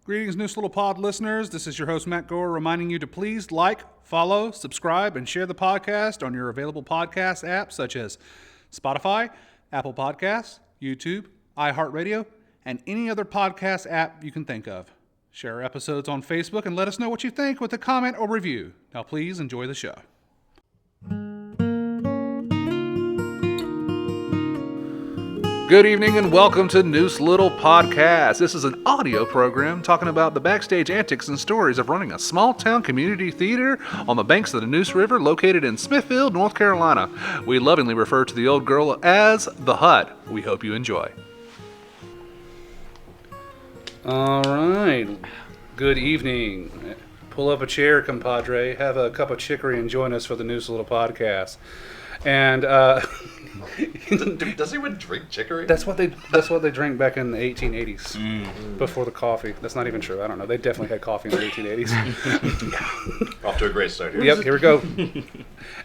Greetings, Neuse Little Pod listeners. This is your host, Matt Gore, reminding you to please like, follow, subscribe, and share the podcast on your available podcast apps such as Spotify, Apple Podcasts, YouTube, iHeartRadio, and any other podcast app you can think of. Share our episodes on Facebook and let us know what you think with a comment or review. Now, please enjoy the show. Good evening and welcome to Neuse Little Podcast. This is an audio program talking about the backstage antics and stories of running a small town community theater on the banks of the Neuse River located in Smithfield, North Carolina. We lovingly refer to the old girl as the Hut. We hope you enjoy. All right. Good evening. Pull up a chair, compadre. Have a cup of chicory and join us for the Neuse Little Podcast. And does anyone drink chicory? That's what they drank back in the 1880s before the coffee. That's not even true. I don't know. They definitely had coffee in the 1880s. Off to a great start here. Yep, here we go.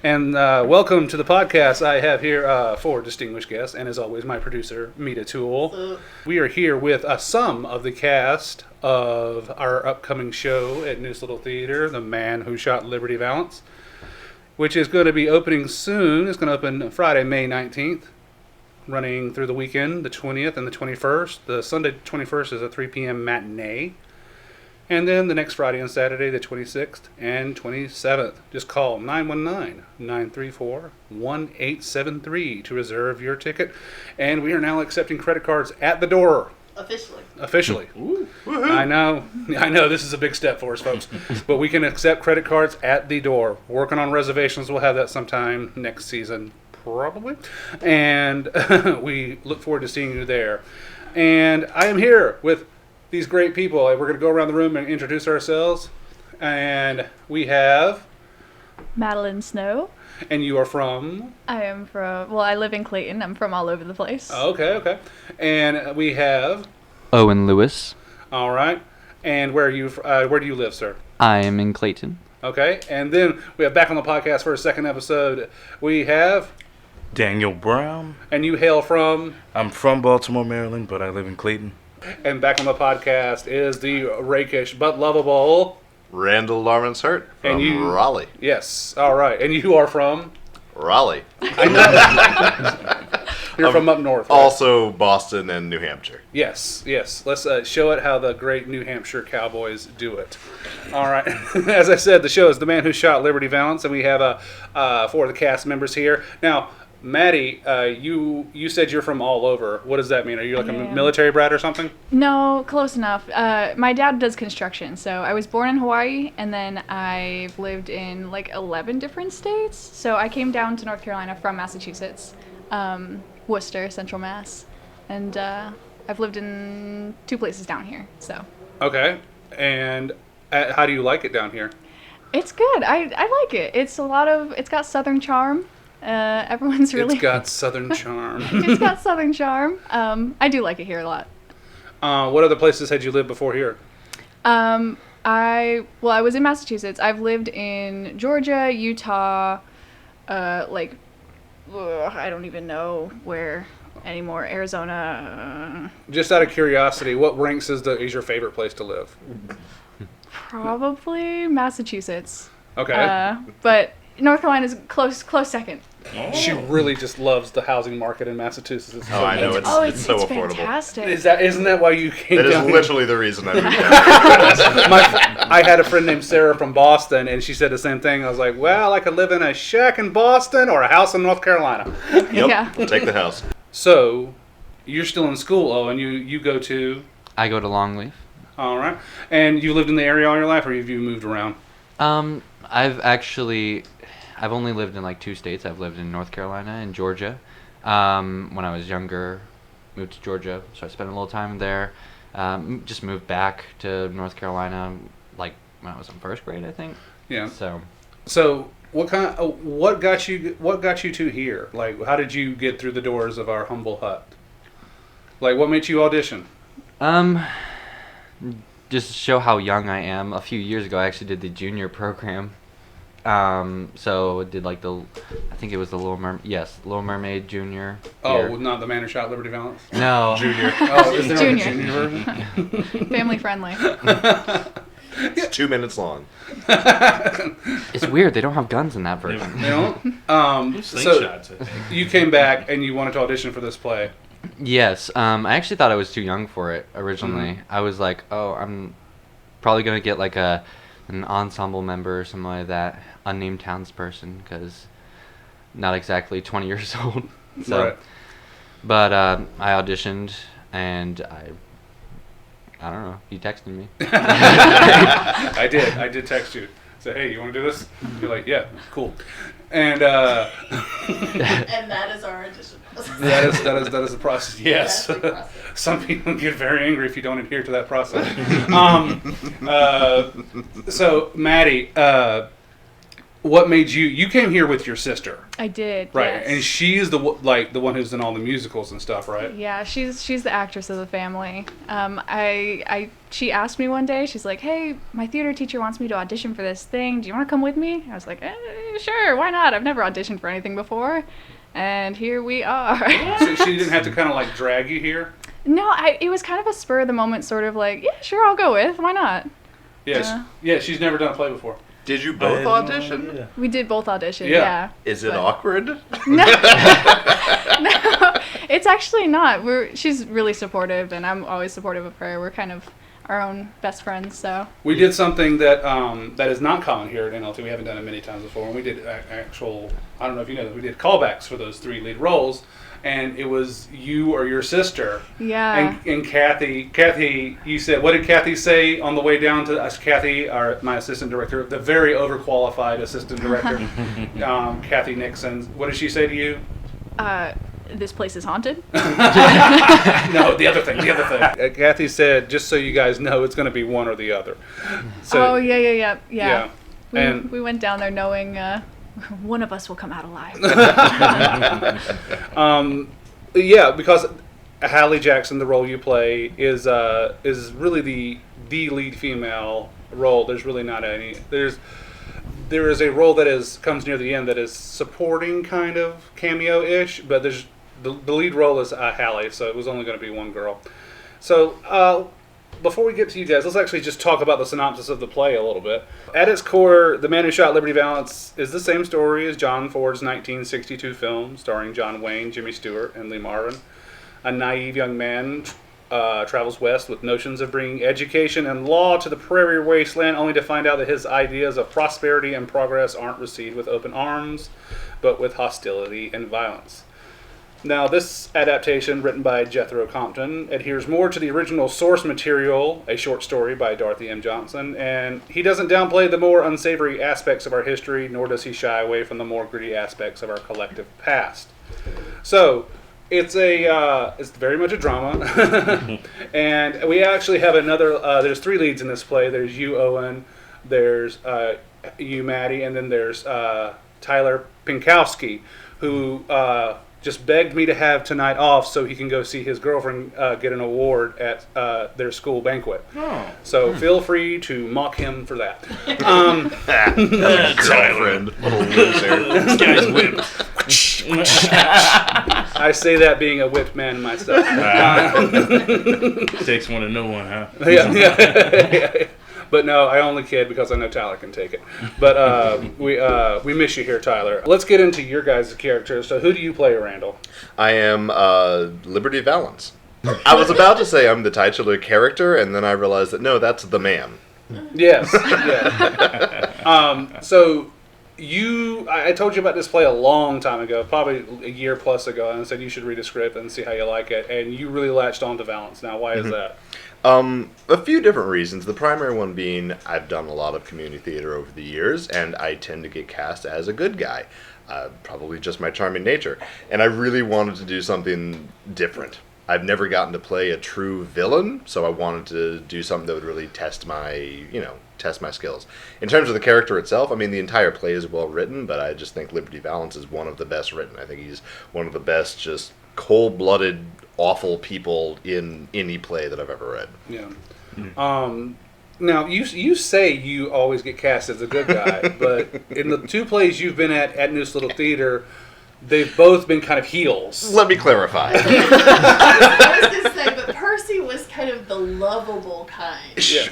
And welcome to the podcast. I have here four distinguished guests, and as always, my producer, Toole. We are here with some of the cast of our upcoming show at Neuse Little Theater, The Man Who Shot Liberty Valance, which is going to be opening soon. It's going to open Friday, May 19th, running through the weekend, the 20th and the 21st. The Sunday 21st is a 3 p.m. matinee. And then the next Friday and Saturday, the 26th and 27th. Just call 919-934-1873 to reserve your ticket. And we are now accepting credit cards at the door. Officially. Ooh. I know, this is a big step for us, folks. But we can accept credit cards at the door. Working on reservations. We'll have that sometime next season, probably. And we look forward to seeing you there. And I am here with these great people. We're going to go around the room and introduce ourselves. And we have Madeline Snow. And you are from? I live in Clayton. I'm from all over the place. Okay. And we have Owen Lewis. All right. And where do you live, sir? I am in Clayton. Okay. And then we have back on the podcast for a second episode, we have Daniel Brown. And you hail from? I'm from Baltimore, Maryland, but I live in Clayton. And back on the podcast is the rakish but lovable Randall Lawrence Hurt from Raleigh. Yes. All right. And you are from? Raleigh. I know. You're from up north. Right? Also Boston and New Hampshire. Yes. Let's show it how the great New Hampshire Cowboys do it. All right. As I said, the show is The Man Who Shot Liberty Valance, and we have four of the cast members here. Now, Maddie, you said you're from all over. What does that mean? Are you like a military brat or something? No, close enough. My dad does construction, so I was born in Hawaii, and then I've lived in like 11 different states. So I came down to North Carolina from Massachusetts, Worcester, Central Mass, and I've lived in 2 places down here. So. Okay, and how do you like it down here? It's good. I like it. It's got Southern charm. Everyone's really... It's got Southern charm. It's got Southern charm. I do like it here a lot. What other places had you lived before here? I was in Massachusetts. I've lived in Georgia, Utah, I don't even know where anymore. Arizona. Just out of curiosity, what ranks is your favorite place to live? Probably Massachusetts. Okay. But North Carolina's close second. Oh. She really just loves the housing market in Massachusetts. I know. It's so affordable. Fantastic. Isn't that why you came down here? That is literally the reason I moved down. I had a friend named Sarah from Boston, and she said the same thing. I was like, well, I could live in a shack in Boston or a house in North Carolina. Yep, Yeah. Take the house. So, you're still in school, Owen. You go to? I go to Longleaf. All right. And you lived in the area all your life, or have you moved around? I've only lived in like 2 states. I've lived in North Carolina and Georgia. When I was younger, moved to Georgia, so I spent a little time there. Just moved back to North Carolina, like when I was in 1st grade, I think. Yeah. So what got you to here? Like, how did you get through the doors of our humble hut? Like, what made you audition? Just to show how young I am. A few years ago, I actually did the junior program. So did like I think it was the Little Mermaid. Yes, Little Mermaid Junior. Oh, here. not the man who shot Liberty Valance? No. Junior. Oh, is there Junior. a junior version? Family friendly. It's 2 minutes long. It's weird. They don't have guns in that version. You know? So Slingshots, I think. you came back and you wanted to audition for this play. Yes. I actually thought I was too young for it originally. I was like, oh, I'm probably gonna get like an ensemble member or something like that, unnamed townsperson, because not exactly 20 years old. So, Right. but I auditioned and I don't know. You texted me. I did text you. Say, hey, you want to do this? You're like, yeah, cool. And And that is our audition process. that is the process. Yes. That's the process. Some people get very angry if you don't adhere to that process. So Maddie, what made you came here with your sister, I did. right? Yes. And she's the one who's in all the musicals and stuff, right? Yeah, she's the actress of the family. She asked me one day. She's like, "Hey, my theater teacher wants me to audition for this thing. Do you want to come with me?" I was like, "Sure, why not? I've never auditioned for anything before." And here we are. So she didn't have to kind of like drag you here. No, it was kind of a spur of the moment sort of like, yeah, sure, I'll go with. Why not? Yes. Yeah, she's never done a play before. Did you both audition? Yeah. We did both audition. Yeah. Yeah. Is it But- awkward? No, no, it's actually not. She's really supportive, and I'm always supportive of her. We're kind of our own best friends, so. We did something that that is not common here at NLT. We haven't done it many times before. And we did actual, I don't know if you know that, we did callbacks for those 3 lead roles. And it was you or your sister. Yeah. And Kathy, you said, what did Kathy say on the way down to us? Kathy, my assistant director, the very overqualified assistant director, Kathy Nixon. What did she say to you? This place is haunted. No, the other thing. Kathy said, just so you guys know, it's going to be one or the other. So, Oh, yeah. Yeah. And We went down there knowing one of us will come out alive. yeah, because Hallie Jackson, the role you play, is really the lead female role. There's really not any. There is a role that comes near the end that is supporting kind of cameo-ish, but there's the lead role is Hallie, so it was only going to be one girl. So before we get to you guys, let's actually just talk about the synopsis of the play a little bit. At its core, The Man Who Shot Liberty Valance is the same story as John Ford's 1962 film, starring John Wayne, Jimmy Stewart, and Lee Marvin. A naive young man travels west with notions of bringing education and law to the prairie wasteland, only to find out that his ideas of prosperity and progress aren't received with open arms, but with hostility and violence. Now, this adaptation, written by Jethro Compton, adheres more to the original source material, a short story by Dorothy M. Johnson, and he doesn't downplay the more unsavory aspects of our history, nor does he shy away from the more gritty aspects of our collective past. So, it's very much a drama, and we actually have there's 3 leads in this play. There's you, Owen, there's you, Maddie, and then there's Tyler Pinkowski, who just begged me to have tonight off so he can go see his girlfriend get an award at their school banquet. Oh. So feel free to mock him for that. Girlfriend. What a loser. This guy's whipped. I say that being a whipped man myself. Takes one to know one, huh? Yeah. But no, I only kid because I know Tyler can take it. But we miss you here, Tyler. Let's get into your guys' characters. So who do you play, Randall? I am Liberty Valance. I was about to say I'm the titular character, and then I realized that no, that's the man. Yes. Yeah. So I told you about this play a long time ago, probably a year plus ago, and I said you should read a script and see how you like it. And you really latched on to Valance. Now, why is that? A few different reasons. The primary one being I've done a lot of community theater over the years, and I tend to get cast as a good guy. Probably just my charming nature. And I really wanted to do something different. I've never gotten to play a true villain, so I wanted to do something that would really test my skills. In terms of the character itself, I mean, the entire play is well written, but I just think Liberty Valance is one of the best written. I think he's one of the best, just cold-blooded, awful people in any play that I've ever read. Yeah. Now, you say you always get cast as a good guy, but in the 2 plays you've been at Neuse Little Theater, they've both been kind of heels. Let me clarify. I was going to say, but Percy was kind of the lovable kind. Yeah.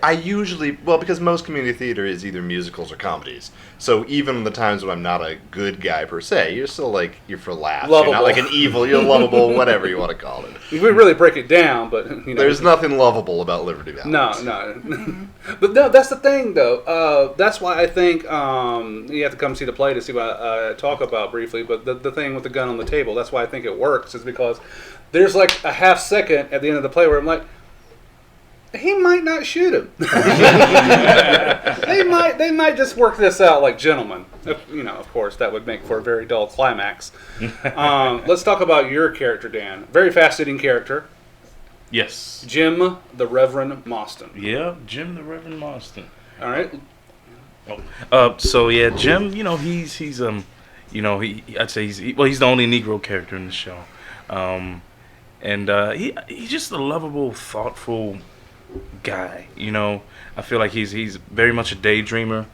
I usually, because most community theater is either musicals or comedies. So even the times when I'm not a good guy per se, you're still like, you're for laughs. Lovable. You're not like an evil, you're lovable, whatever you want to call it. We really break it down, but There's nothing lovable about Liberty Valance. No. But no, that's the thing, though. That's why I think you have to come see the play to see what I talk about briefly. But the thing with the gun on the table, that's why I think it works, is because there's like a half second at the end of the play where I'm like, he might not shoot him. They might just work this out like gentlemen. Of course, that would make for a very dull climax. Let's talk about your character, Dan. Very fascinating character. Yes. Jim the Reverend Mostyn. Yeah, Jim the Reverend Mostyn. All right. So yeah, Jim. He's I'd say he's the only Negro character in the show, and he's just a lovable, thoughtful guy. I feel like he's very much a daydreamer,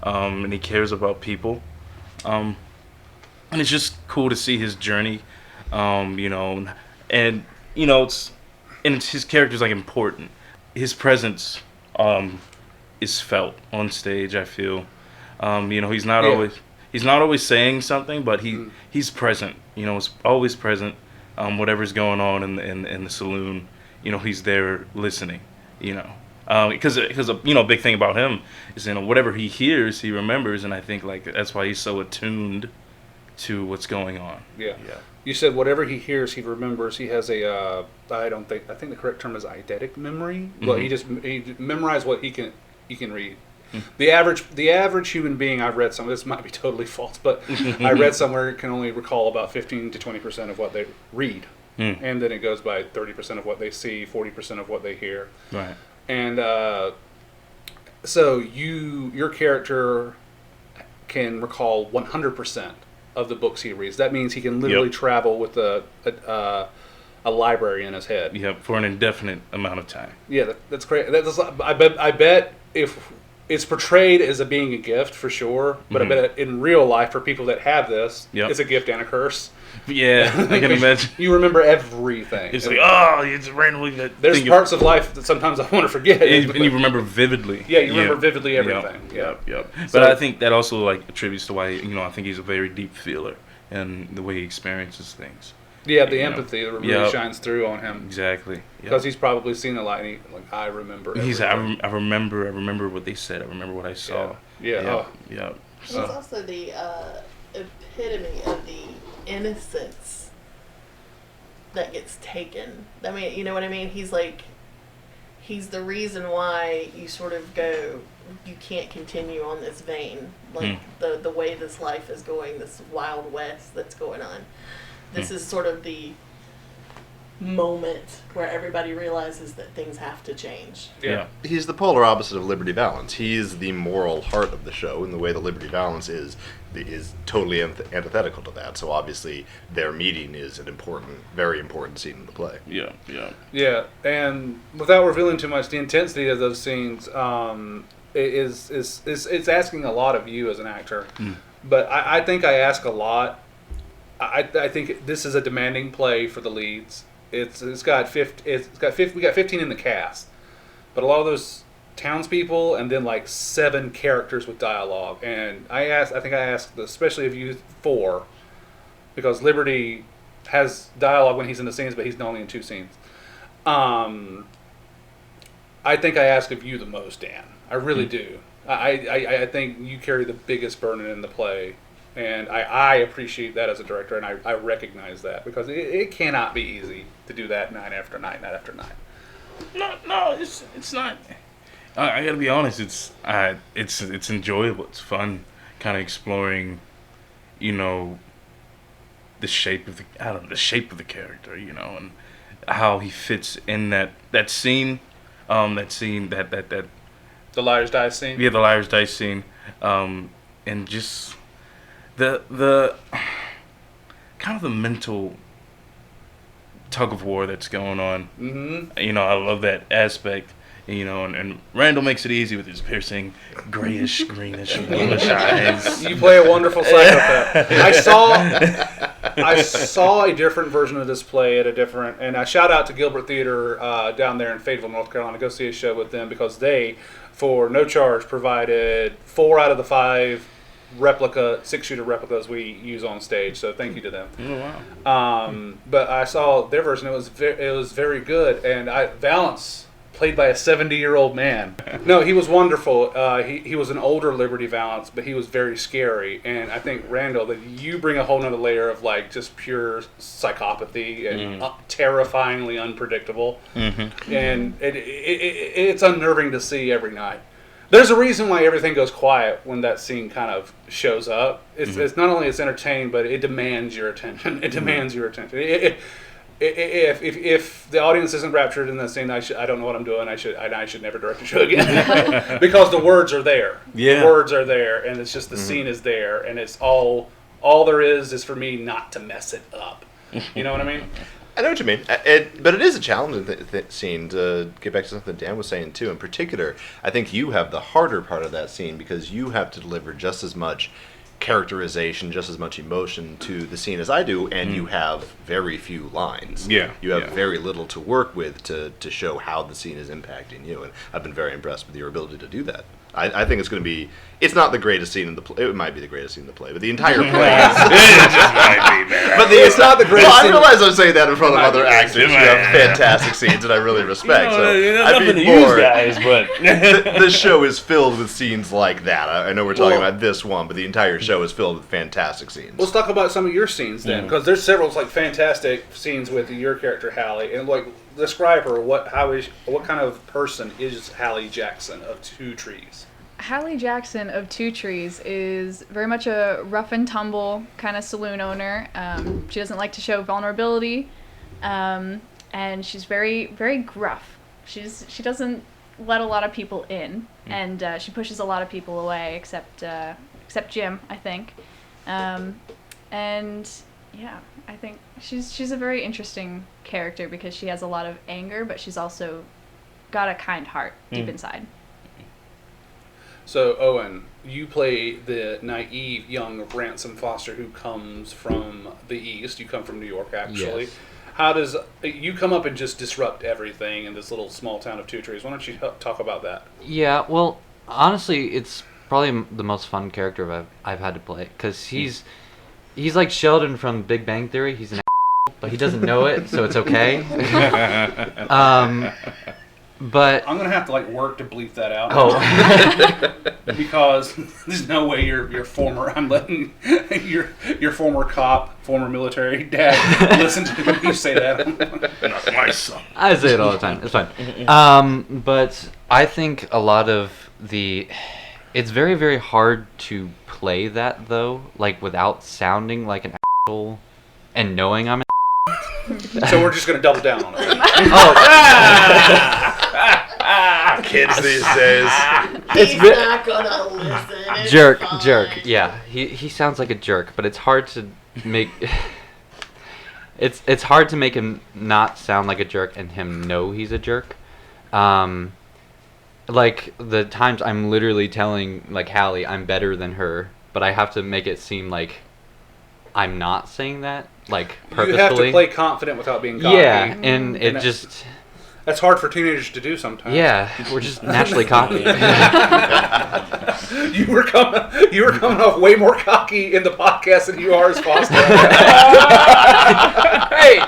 and he cares about people, and it's just cool to see his journey, it's his character's like important. His presence is felt on stage. I feel, he's not always saying something, but he's present. He's always present. Whatever's going on in the saloon, he's there listening. Because a big thing about him is whatever he hears, he remembers, and I think like that's why he's so attuned to what's going on. Yeah. You said whatever he hears, he remembers. He has a I think the correct term is eidetic memory. Mm-hmm. Well, he memorized what he can read. Mm-hmm. The average human being, I've read some. This might be totally false, but I read somewhere can only recall about 15 to 20% of what they read. And then it goes by 30% of what they see, 40% of what they hear. Right. And so your character can recall 100% of the books he reads. That means he can literally travel with a library in his head. Yeah, for an indefinite amount of time. Yeah, that's great. I bet if it's portrayed as being a gift for sure, but I bet in real life for people that have this, it's a gift and a curse. Yeah, I can imagine. You remember everything. It's like, it's randomly that. There's parts of life that sometimes I want to forget. And you remember vividly. Yeah, you remember vividly everything. Yep. So, But I think that also like attributes to why I think he's a very deep feeler and the way he experiences things. Yeah, the empathy that really shines through on him. Exactly. Because he's probably seen a lot, and I remember. I remember what they said. I remember what I saw. Yeah. He's also the epitome of the innocence that gets taken. I mean, you know what I mean? He's the reason why you sort of go, you can't continue on this vein. Like the way this life is going, this Wild West that's going on. This is sort of the moment where everybody realizes that things have to change. Yeah. He's the polar opposite of Liberty Valance. He's the moral heart of the show, and the way that Liberty Valance is totally antithetical to that. So obviously their meeting is an important, very important scene in the play. Yeah, and without revealing too much, the intensity of those scenes it's asking a lot of you as an actor. But I think I ask a lot. I think this is a demanding play for the leads. We got 15 in the cast, but a lot of those townspeople and then like 7 characters with dialogue. And I think I asked especially of you 4, because Liberty has dialogue when he's in the scenes, but he's only in 2 scenes. I think I ask of you the most, Dan. I really do. I think you carry the biggest burden in the play. And I appreciate that as a director, and I recognize that, because it cannot be easy to do that night after night after night. No, it's not. I gotta be honest. It's enjoyable. It's fun, kind of exploring, the shape of the character, and how he fits in that scene, that the Liar's Dice scene. Yeah, the Liar's Dice scene, and just. The kind of the mental tug of war that's going on. I love that aspect, and Randall makes it easy with his piercing, grayish, greenish, bluish eyes. You play a wonderful psychopath. I saw a different version of this play and I shout out to Gilbert Theater down there in Fayetteville, North Carolina. Go see a show with them because they, for no charge, provided 4 out of the 5 six-shooter replicas we use on stage. So thank you to them. Oh, wow. But I saw their version. It was very good. And Valance, played by a 70-year-old man. No, he was wonderful. He was an older Liberty Valance, but he was very scary. And I think, Randall, that you bring a whole nother layer of like just pure psychopathy and terrifyingly unpredictable. Mm-hmm. And it's unnerving to see every night. There's a reason why everything goes quiet when that scene kind of shows up. It's not only it's entertaining, but it demands your attention. It demands your attention. If the audience isn't raptured in that scene, I don't know what I'm doing. I should never direct a show again because the words are there. Yeah. The words are there, and it's just the scene is there, and it's all there is for me not to mess it up. You know what I mean? I know what you mean, but it is a challenging scene to get back to something Dan was saying too. In particular, I think you have the harder part of that scene because you have to deliver just as much characterization, just as much emotion to the scene as I do, and you have very few lines. Yeah, you have very little to work with to show how the scene is impacting you, and I've been very impressed with your ability to do that. I think it's going to be. It's not the greatest scene in the play. It might be the greatest scene in the play, but the entire play. It just might be, man. But it's not the greatest. Well, I realize I'm saying that in front of other actors who have fantastic scenes that I really respect. Nothing to use, guys, but the show is filled with scenes like that. I know we're talking about this one, but the entire show is filled with fantastic scenes. Let's talk about some of your scenes then, because there's several like fantastic scenes with your character Hallie, and like describe her. What kind of person is Hallie Jackson of Two Trees? Hallie Jackson of Two Trees is very much a rough and tumble kind of saloon owner. She doesn't like to show vulnerability, and she's very, very gruff. She doesn't let a lot of people in, and she pushes a lot of people away, except Jim, I think. And yeah, I think she's a very interesting character because she has a lot of anger, but she's also got a kind heart deep inside. So, Owen, you play the naive young Ransom Foster who comes from the East. You come from New York, actually. Yes. How does you come up and just disrupt everything in this little small town of Two Trees? Why don't you talk about that? Yeah, well, honestly, it's probably the most fun character I've had to play because he's like Sheldon from Big Bang Theory. He's an but he doesn't know it, so it's okay. But I'm gonna have to like work to bleep that out. Oh, because there's no way your former. I'm letting your former cop, former military dad listen to you say that. not my son. I say it all the time. It's fine. But I think a lot of it's very, very hard to play that though, like without sounding like an asshole and knowing I'm an. So we're just gonna double down on it. Kids these days. He's not gonna listen. It's Jerk. fine. Yeah, he sounds like a jerk, but it's hard to make. It's hard to make him not sound like a jerk and him know he's a jerk. Like the times I'm literally telling like Hallie I'm better than her, but I have to make it seem like I'm not saying that, like purposefully. You have to play confident without being cocky. Yeah, and it just. That's hard for teenagers to do sometimes. Yeah, we're just naturally cocky. You were coming off way more cocky in the podcast than you are as Foster. Hey.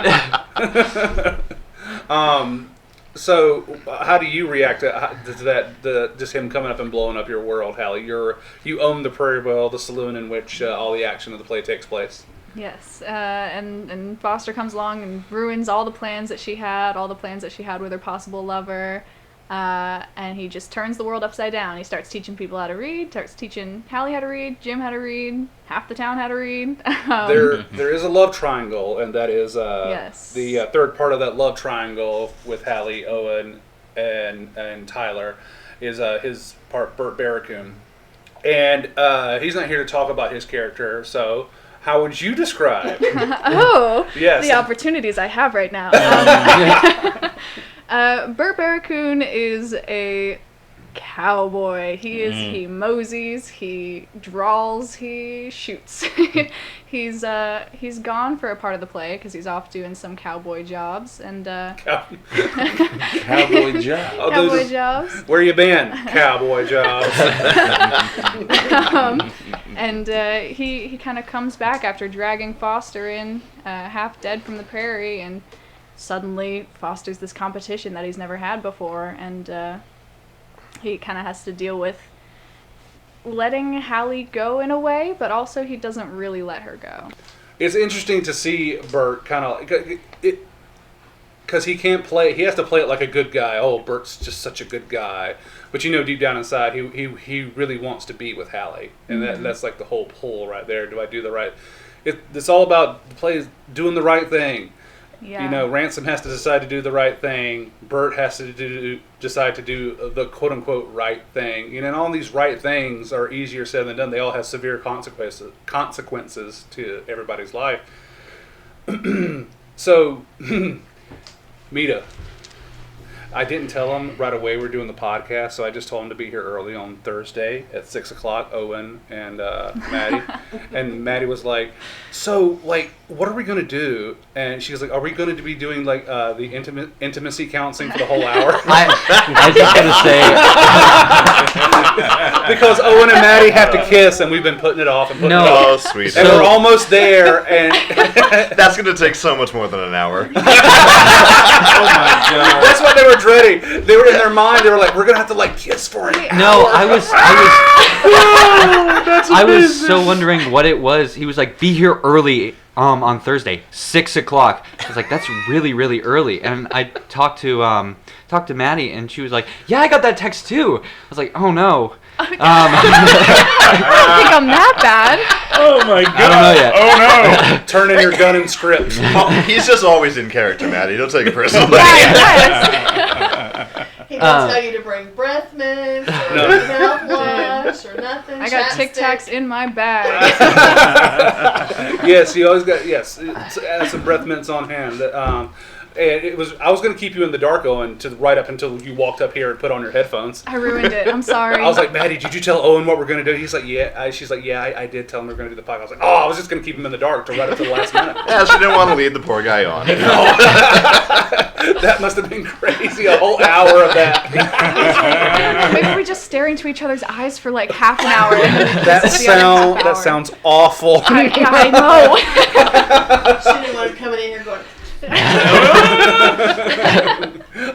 So how do you react to that? Just him coming up and blowing up your world, Hallie. You own the Prairie Well, the saloon in which all the action of the play takes place. Yes, and Foster comes along and ruins all the plans that she had with her possible lover, and he just turns the world upside down. He starts teaching people how to read, starts teaching Hallie how to read, Jim how to read, half the town how to read. There is a love triangle, and that is yes. The third part of that love triangle with Hallie, Owen, and Tyler is his part, Burt Barracoon. And he's not here to talk about his character, so... How would you describe? Yes. The opportunities I have right now. Burt Barracoon is a cowboy. He moseys, he draws, he shoots. He's gone for a part of the play because he's off doing some cowboy jobs and Cowboy job. cowboy jobs. Where you been? Cowboy jobs. And he kind of comes back after dragging Foster in half dead from the prairie, and suddenly Foster's this competition that he's never had before, and he kind of has to deal with letting Hallie go in a way, but also he doesn't really let her go. It's interesting to see Burt kind of because he can't play. He has to play it like a good guy. Oh, Burt's just such a good guy, but deep down inside, he really wants to be with Hallie, and that's like the whole pull right there. Do I do the right? It's all about the play doing the right thing. Yeah. Ransom has to decide to do the right thing. Burt has to decide to do the quote-unquote right thing. And all these right things are easier said than done. They all have severe consequences to everybody's life. So, Mita, I didn't tell him right away we're doing the podcast, so I just told him to be here early on Thursday at 6 o'clock, Owen and Maddie. And Maddie was like, so, what are we going to do? And she was like, are we going to be doing, the intimacy counseling for the whole hour? I was just going to say... Because Owen and Maddie have to kiss, and we've been putting it off and putting it Oh, off. sweet. And we're almost there, and... That's going to take so much more than an hour. Oh my god. That's what they were dreading. They were in their mind. They were like, "We're gonna have to kiss for an hour." No, I was so wondering what it was. He was like, "Be here early on Thursday, 6 o'clock." I was like, "That's really, really early." And I talked to Maddie, and she was like, "Yeah, I got that text too." I was like, "Oh no." I don't think I'm that bad. Oh my god. I don't know yet. Oh no. Turn in your gun and script. He's just always in character, Maddie. Don't take it personally. He didn't tell you to bring breath mints or mouthwash or nothing. I got chapstick. Tic Tacs in my bag. Yes, you always got add some breath mints on hand. And I was going to keep you in the dark, Owen, right up until you walked up here and put on your headphones. I ruined it. I'm sorry. I was like, Maddie, did you tell Owen what we're going to do? He's like, yeah. She's like, yeah, I did tell him we're going to do the podcast. I was like, oh, I was just going to keep him in the dark till right up to the last minute. Yeah, she didn't want to lead the poor guy on. That must have been crazy, a whole hour of that. Maybe we just stare into each other's eyes for half an hour. That sounds awful. I know. She didn't want to come in here going,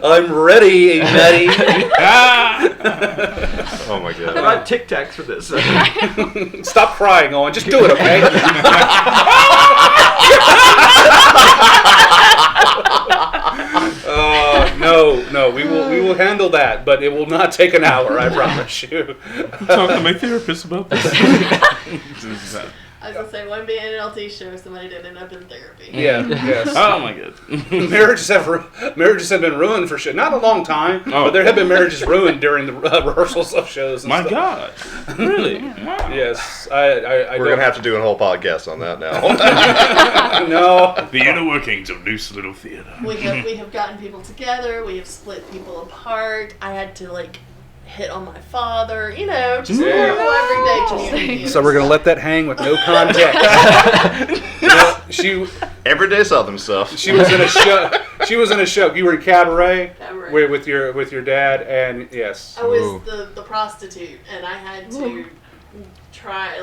I'm ready, Maddie. Oh my god. I got Tic Tacs for this. Stop crying, Owen. Just do it, okay? No. We will handle that, but it will not take an hour. I promise you. Talk to my therapist about this. I was going to say, one being an NLT show, somebody didn't end up in therapy. Yeah. Yes. Oh my god. Marriages have been ruined for shit. Not a long time, but there have been marriages ruined during the rehearsals of shows. And My stuff. god. Really? Wow. Yes. We're going to have to do a whole podcast on that now. No. The inner workings of Neuse Little Theater. We have gotten people together. We have split people apart. I had to hit on my father. Just normal everyday community. So we're gonna let that hang with no context. Everyday Southern stuff. She was in a show. She was in a show. You were in Cabaret. Cabaret. With your dad, and yes. I was the prostitute, and I had to try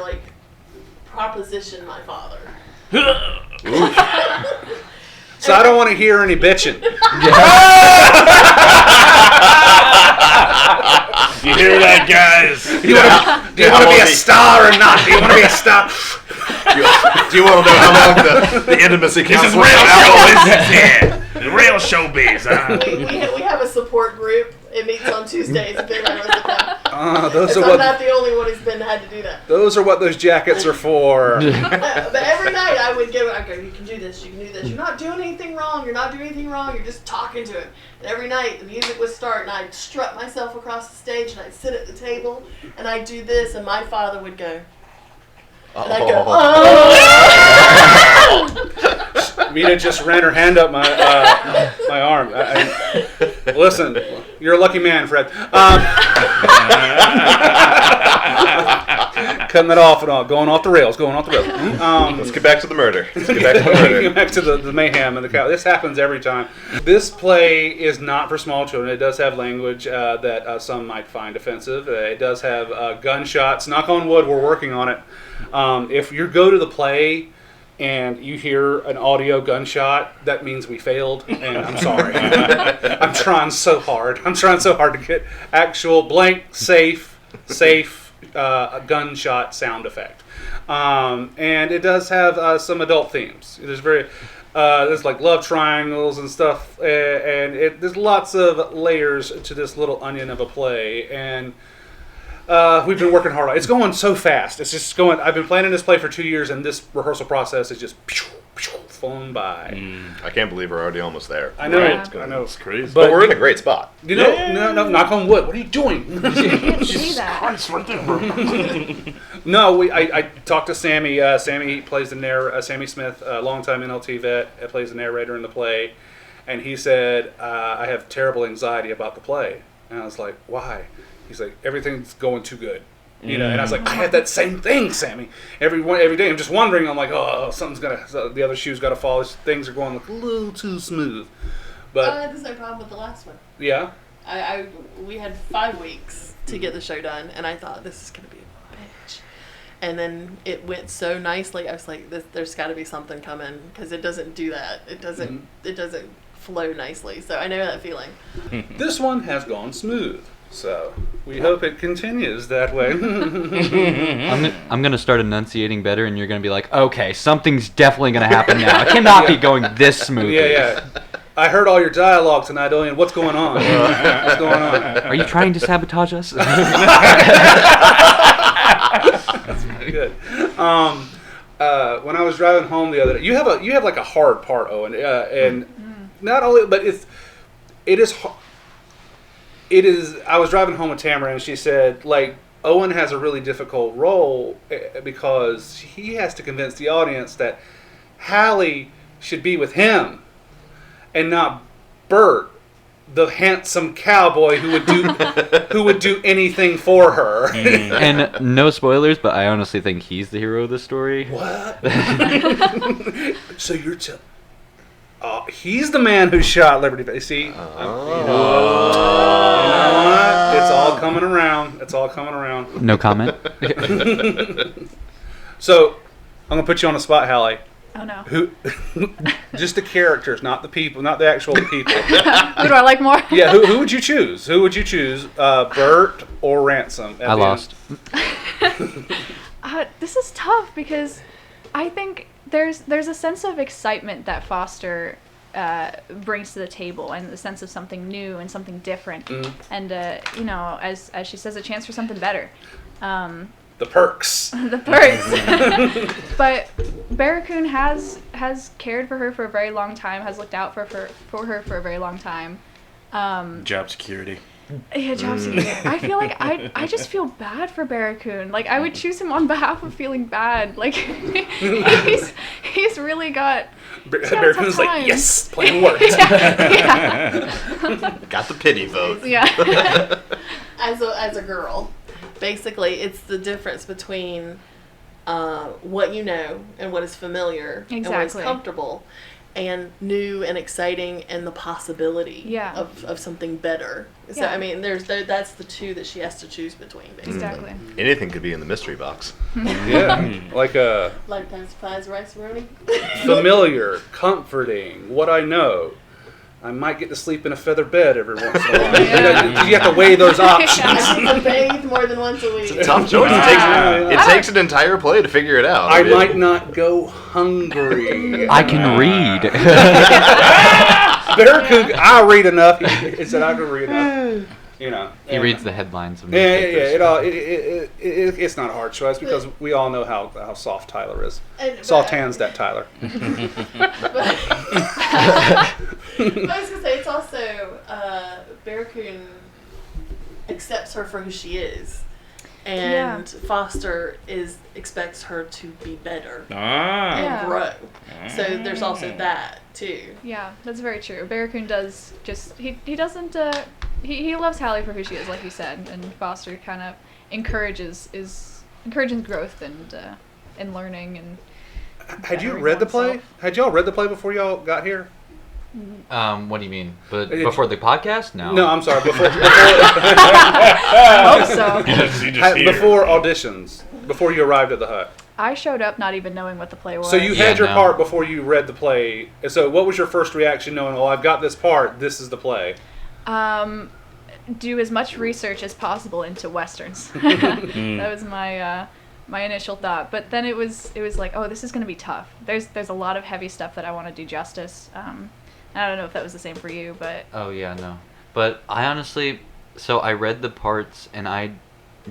proposition my father. So I don't want to hear any bitching. You hear that, guys? Do you want to be a star or not? Do you want to be a star? Do you want to know how long the intimacy This is counseling real out? showbiz. The real showbiz. We have a support group. It meets on Tuesdays. If anyone knows about that. Those I'm are not the only one who's had to do that. Those are what those jackets are for. But every night I would go, you can do this, you can do this. You're not doing anything wrong. You're not doing anything wrong. You're just talking to him. And every night the music would start, and I'd strut myself across the stage, and I'd sit at the table, and I'd do this, and my father would go. And I'd go, oh! Mina just ran her hand up my arm. Listen, you're a lucky man, Fred. Cutting that off and all, going off the rails. Let's get back to the murder. Get back to the mayhem and the cow. This happens every time. This play is not for small children. It does have language that some might find offensive. It does have gunshots. Knock on wood, we're working on it. If you go to the play and you hear an audio gunshot, that means we failed, and I'm sorry. I'm trying so hard to get actual blank, safe gunshot sound effect. And it does have some adult themes. There's like love triangles and stuff, and there's lots of layers to this little onion of a play, and we've been working hard on it. It's going so fast. It's just going. I've been planning this play for 2 years, and this rehearsal process is just flown by. I can't believe we're already almost there. I know. Yeah. I know. It's crazy. But we're in a great spot. No, knock on wood. What are you doing? You can't see that. Christ, right there. No, I talked to Sammy. Sammy plays the Sammy Smith, a longtime NLT vet, plays the narrator in the play, and he said, "I have terrible anxiety about the play." And I was like, "Why?" He's like, "Everything's going too good." And I was like, I had that same thing, Sammy. Every day, I'm just wondering. I'm like, oh, the other shoe's got to fall. Things are going a little too smooth. But I had the same problem with the last one. yeah, We had 5 weeks to get the show done, and I thought this is gonna be a bitch. And then it went so nicely. I was like, there's got to be something coming, because it doesn't do that. It doesn't flow nicely. So I know that feeling. this one has gone smooth. So we hope it continues that way. I'm gonna start enunciating better, and you're gonna be like, okay, something's definitely gonna happen now. It cannot be going this smoothly. Yeah. I heard all your dialogue tonight, Owen. What's going on? What's going on? Are you trying to sabotage us? That's pretty good. When I was driving home the other day, you have like a hard part, Owen, and not only, but it is. I was driving home with Tamara, and she said, like, Owen has a really difficult role because he has to convince the audience that Hallie should be with him and not Bert, the handsome cowboy who would do anything for her. And no spoilers, but I honestly think he's the hero of the story. What? So you're telling... he's the man who shot Liberty Bay. See? You know what? It's all coming around. No comment. So, I'm going to put you on the spot, Hallie. Oh no. Who? Just the characters, not the people, not the actual people. Who do I like more? Yeah, who would you choose? Bert or Ransom? I lost. This is tough because I think there's a sense of excitement that Foster brings to the table, and the sense of something new and something different, and as she says, a chance for something better. The perks. The perks. But Barracoon has cared for her for a very long time, has looked out for her for a very long time. Job security. Yeah, job security. I feel like I just feel bad for Barracoon. Like, I would choose him on behalf of feeling bad. Like, he's really got... Barracoon's like, yes, plan worked. Yeah. Got the pity vote. Yeah. As a girl, basically, it's the difference between what you know and what is familiar and what is Exactly. comfortable, and new and exciting, and the possibility of something better. So Yeah. I mean, that's the two that she has to choose between, basically. Exactly. Anything could be in the mystery box. Yeah, like a Lifetime supplies rice roni. familiar, comforting, what I know. I might get to sleep in a feather bed every once in a while. Yeah. You have to weigh those options. I need to bathe more than once a week. It's a tough choice. It takes an entire play to figure it out. I might not go hungry. I can read. Barracoon, I read enough. He said I can read enough. He reads the headlines of Yeah. newspapers. It's not a hard choice because we all know how soft Tyler is. But Sautan's that Tyler. I was gonna say, it's also Barracoon accepts her for who she is, and Foster expects her to be better Ah. and grow. So there's also that too. Yeah, that's very true. Barracoon does just he doesn't he loves Hallie for who she is, like you said, and Foster kind of encourages growth and learning and. Had you read the play? Had y'all read the play before y'all got here? What do you mean? But before the podcast? No. No, I'm sorry. Before I hope so. before auditions, before you arrived at the hut. I showed up not even knowing what the play was. So you had your part before you read the play. So what was your first reaction knowing, oh, I've got this part, this is the play? Do as much research as possible into westerns. That was my my initial thought. But then it was like, oh, this is going to be tough. There's a lot of heavy stuff that I want to do justice. I don't know if that was the same for you, but... Oh, yeah, no. But I honestly... So I read the parts, and I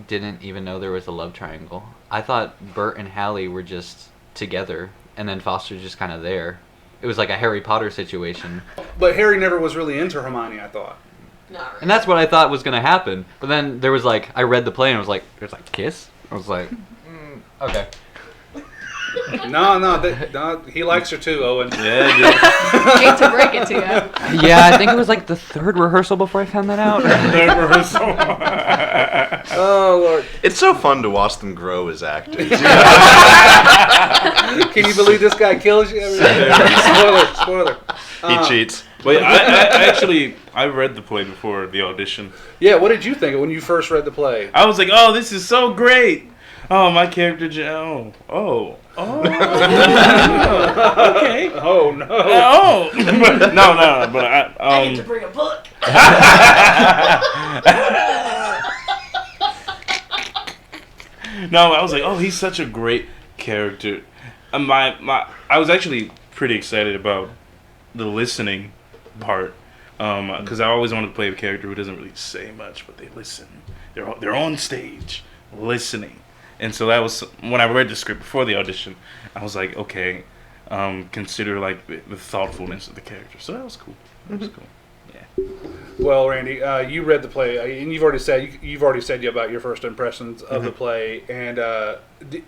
didn't even know there was a love triangle. I thought Bert and Hallie were just together, and then Foster's just kind of there. It was like a Harry Potter situation. But Harry never was really into Hermione, I thought. Not really. And that's what I thought was going to happen. But then there was like... I read the play, and it was like... There's like, kiss? I was like... okay. No, he likes her too, Owen. Yeah, dude. Hate to break it to you. Yeah, I think it was like the third rehearsal before I found that out. Oh, Lord. It's so fun to watch them grow as actors. Can you believe this guy kills you? Spoiler. He cheats. But I read the play before the audition. Yeah, what did you think when you first read the play? I was like, oh, this is so great. Oh, my character, oh, okay. Oh, no. No, but I get to bring a book. No, I was like, oh, he's such a great character. I was actually pretty excited about the listening part, because I always wanted to play a character who doesn't really say much, but they listen. They're on stage listening. And so that was when I read the script before the audition. I was like, okay, consider like the thoughtfulness of the character. So that was cool. That was cool. Yeah. Well, Randy, you read the play, and you've already said about your first impressions of the play. And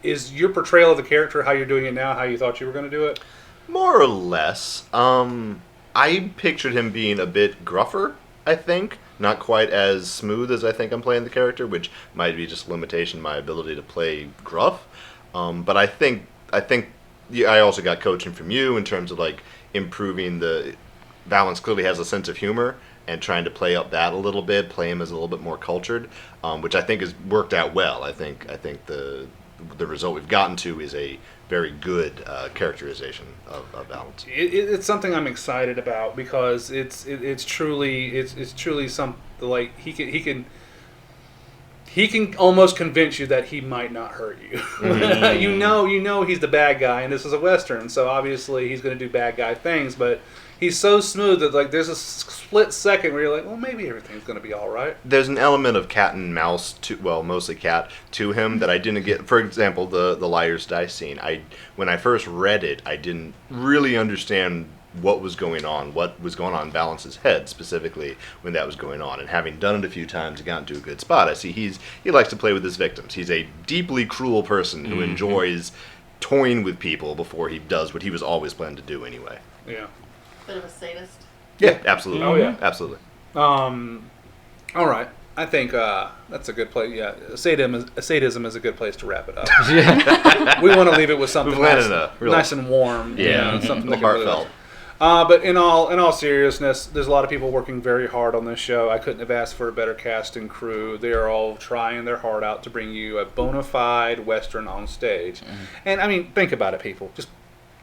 is your portrayal of the character how you're doing it now? How you thought you were going to do it? More or less. I pictured him being a bit gruffer, I think. Not quite as smooth as I think I'm playing the character, which might be just a limitation of my ability to play gruff. But I think I also got coaching from you in terms of like improving the Valance. Clearly has a sense of humor and trying to play up that a little bit, play him as a little bit more cultured, which I think has worked out well. I think the result we've gotten to is a very good characterization of Valance. It's something I'm excited about because it's truly something like he can almost convince you that he might not hurt you. Mm. you know he's the bad guy, and this is a Western, so obviously he's going to do bad guy things, but he's so smooth that like there's a split second where you're like, well, maybe everything's going to be all right. There's an element of cat and mouse mostly cat to him that I didn't get. For example, the liar's dice scene. When I first read it, I didn't really understand what was going on in Valance's head specifically when that was going on. And having done it a few times and gotten to a good spot, I see he likes to play with his victims. He's a deeply cruel person who enjoys toying with people before he does what he was always planned to do anyway. Yeah. Bit of a sadist. Yeah, absolutely. Oh yeah, absolutely. All right. I think that's a good place. Yeah, sadism is a good place to wrap it up. Yeah. We want to leave it with something We've nice and warm. Yeah, something that can heartfelt. But in all seriousness, there's a lot of people working very hard on this show. I couldn't have asked for a better cast and crew. They are all trying their heart out to bring you a bona fide Western on stage. And I mean, think about it, people. Just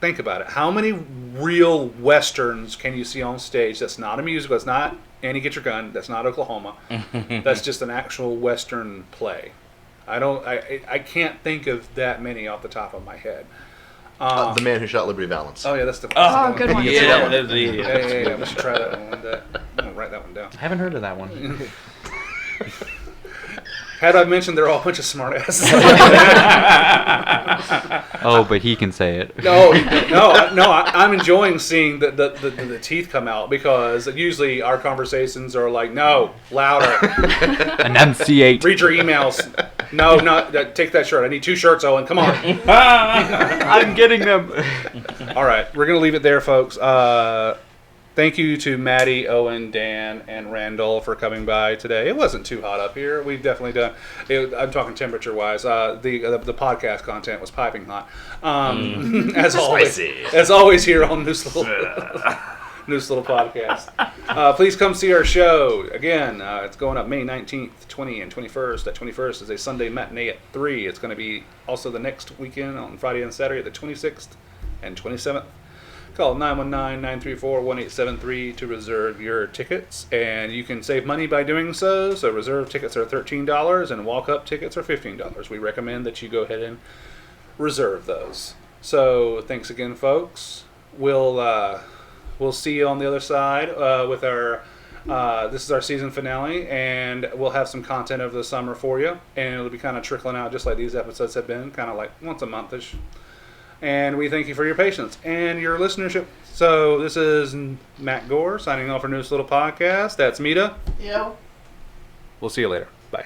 think about it. How many real Westerns can you see on stage that's not a musical, that's not Annie Get Your Gun, that's not Oklahoma, that's just an actual Western play? I can't think of that many off the top of my head. The Man Who Shot Liberty Valance. Oh yeah, that's the good one. Yeah. We should try that one. I'm gonna write that one down. I haven't heard of that one. Had I mentioned they're all a bunch of smart asses. Oh, but he can say it. No. I'm enjoying seeing the teeth come out because usually our conversations are like, no, louder. Enunciate. Read your emails. No, not take that shirt. I need 2 shirts, Owen. Come on. I'm getting them. All right, we're gonna leave it there, folks. Thank you to Maddie, Owen, Dan, and Randall for coming by today. It wasn't too hot up here. We've definitely done. I'm talking temperature-wise. The podcast content was piping hot. As always, here on Neuse Little Podcast. Please come see our show again. It's going up May 19th, 20th, and 21st. That 21st is a Sunday matinee at 3. It's going to be also the next weekend on Friday and Saturday, the 26th and 27th. Call 919-934-1873 to reserve your tickets, and you can save money by doing so. So reserve tickets are $13 and walk-up tickets are $15. We recommend that you go ahead and reserve those. So thanks again, folks. We'll see you on the other side with our. This is our season finale, and we'll have some content over the summer for you, and it'll be kind of trickling out just like these episodes have been, kind of like once a month-ish. And we thank you for your patience and your listenership. So this is Matt Gore signing off for Neuse Little Podcast. That's Mita. Yo. We'll see you later. Bye.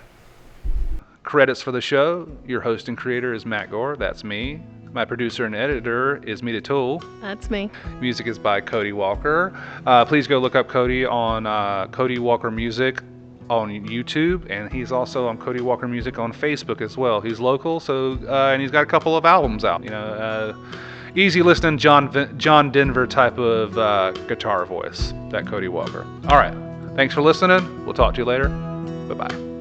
Credits for the show. Your host and creator is Matt Gore. That's me. My producer and editor is Mita Toole. That's me. Music is by Cody Walker. Please go look up Cody on Cody Walker Music on YouTube, and he's also on Cody Walker Music on Facebook as well. He's local, so and he's got a couple of albums out. Easy listening, John Denver type of guitar voice. That Cody Walker. All right, thanks for listening. We'll talk to you later. Bye bye.